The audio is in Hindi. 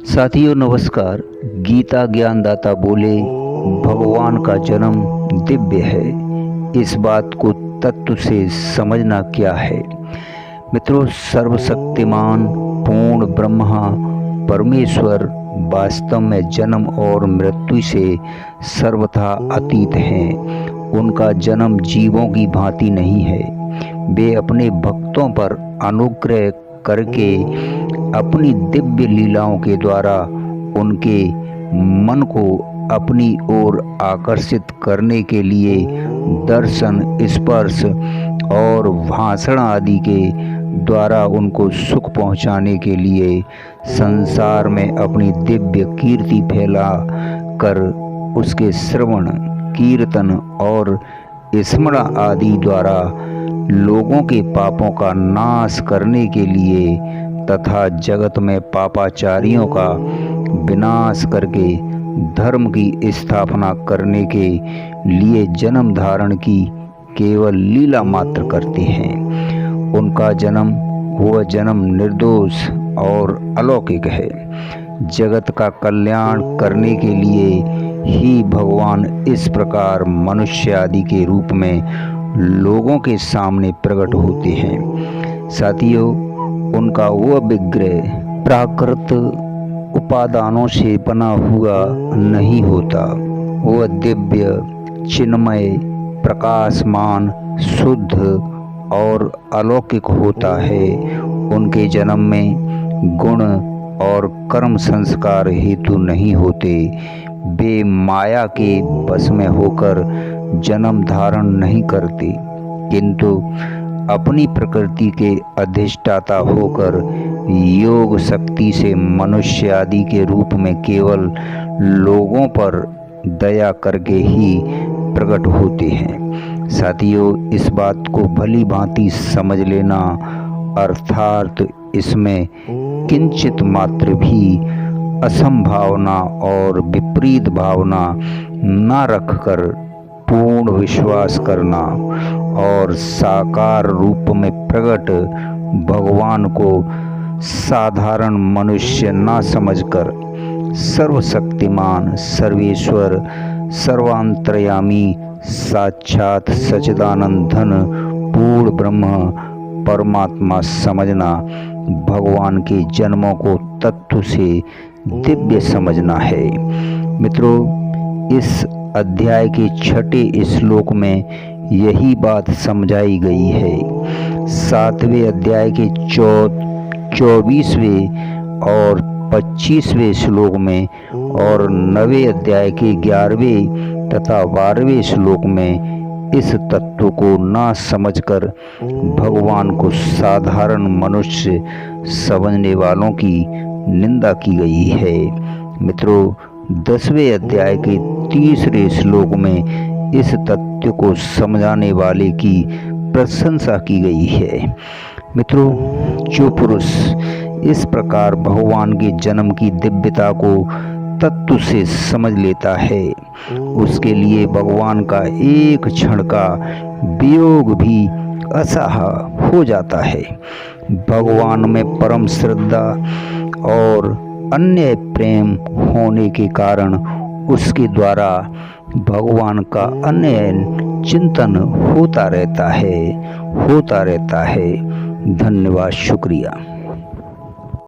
साथियों नमस्कार। गीता ज्ञानदाता बोले भगवान का जन्म दिव्य है। इस बात को तत्व से समझना क्या है। मित्रों, सर्वशक्तिमान पूर्ण ब्रह्मा परमेश्वर वास्तव में जन्म और मृत्यु से सर्वथा अतीत हैं। उनका जन्म जीवों की भांति नहीं है। वे अपने भक्तों पर अनुग्रह करके अपनी दिव्य लीलाओं के द्वारा उनके मन को अपनी ओर आकर्षित करने के लिए दर्शन, स्पर्श और भाषण आदि के द्वारा उनको सुख पहुंचाने के लिए संसार में अपनी दिव्य कीर्ति फैला कर उसके श्रवण, कीर्तन और स्मरण आदि द्वारा लोगों के पापों का नाश करने के लिए तथा जगत में पापाचारियों का विनाश करके धर्म की स्थापना करने के लिए जन्म धारण की केवल लीला मात्र करते हैं। उनका जन्म, वह जन्म निर्दोष और अलौकिक है। जगत का कल्याण करने के लिए ही भगवान इस प्रकार मनुष्य आदि के रूप में लोगों के सामने प्रकट होते हैं। साथियों, उनका वह विग्रह प्राकृत उपादानों से बना हुआ नहीं होता। वह दिव्य, चिन्मय, प्रकाशमान, शुद्ध और अलौकिक होता है। उनके जन्म में गुण और कर्म संस्कार हेतु नहीं होते। वे माया के बस में होकर जन्म धारण नहीं करते, किंतु अपनी प्रकृति के अधिष्ठाता होकर योग शक्ति से मनुष्य आदि के रूप में केवल लोगों पर दया करके ही प्रकट होते हैं। साथियों, इस बात को भली भांति समझ लेना, अर्थात इसमें किंचित मात्र भी असंभावना और विपरीत भावना न रखकर पूर्ण विश्वास करना और साकार रूप में प्रकट भगवान को साधारण मनुष्य न समझकर सर्वशक्तिमान, सर्वेश्वर, सर्वांतर्यामी, साक्षात सच्चिदानंद घन पूर्ण ब्रह्म परमात्मा समझना भगवान के जन्मों को तत्व से दिव्य समझना है। मित्रों, इस अध्याय के 6 श्लोक में यही बात समझाई गई है। 7वें अध्याय के 24वें और 25वें श्लोक में और 9वें अध्याय के 11वें तथा 12वें श्लोक में इस तत्व को ना समझकर भगवान को साधारण मनुष्य समझने वालों की निंदा की गई है। मित्रों, 10वें अध्याय के 3रे श्लोक में इस तत्व को समझाने वाले की प्रशंसा की गई है। मित्रों, जो पुरुष इस प्रकार भगवान के जन्म की दिव्यता को तत्व से समझ लेता है, उसके लिए भगवान का एक क्षण का वियोग भी असह्य हो जाता है। भगवान में परम श्रद्धा और अन्य प्रेम होने के कारण उसके द्वारा भगवान का अन्य चिंतन होता रहता है। धन्यवाद, शुक्रिया।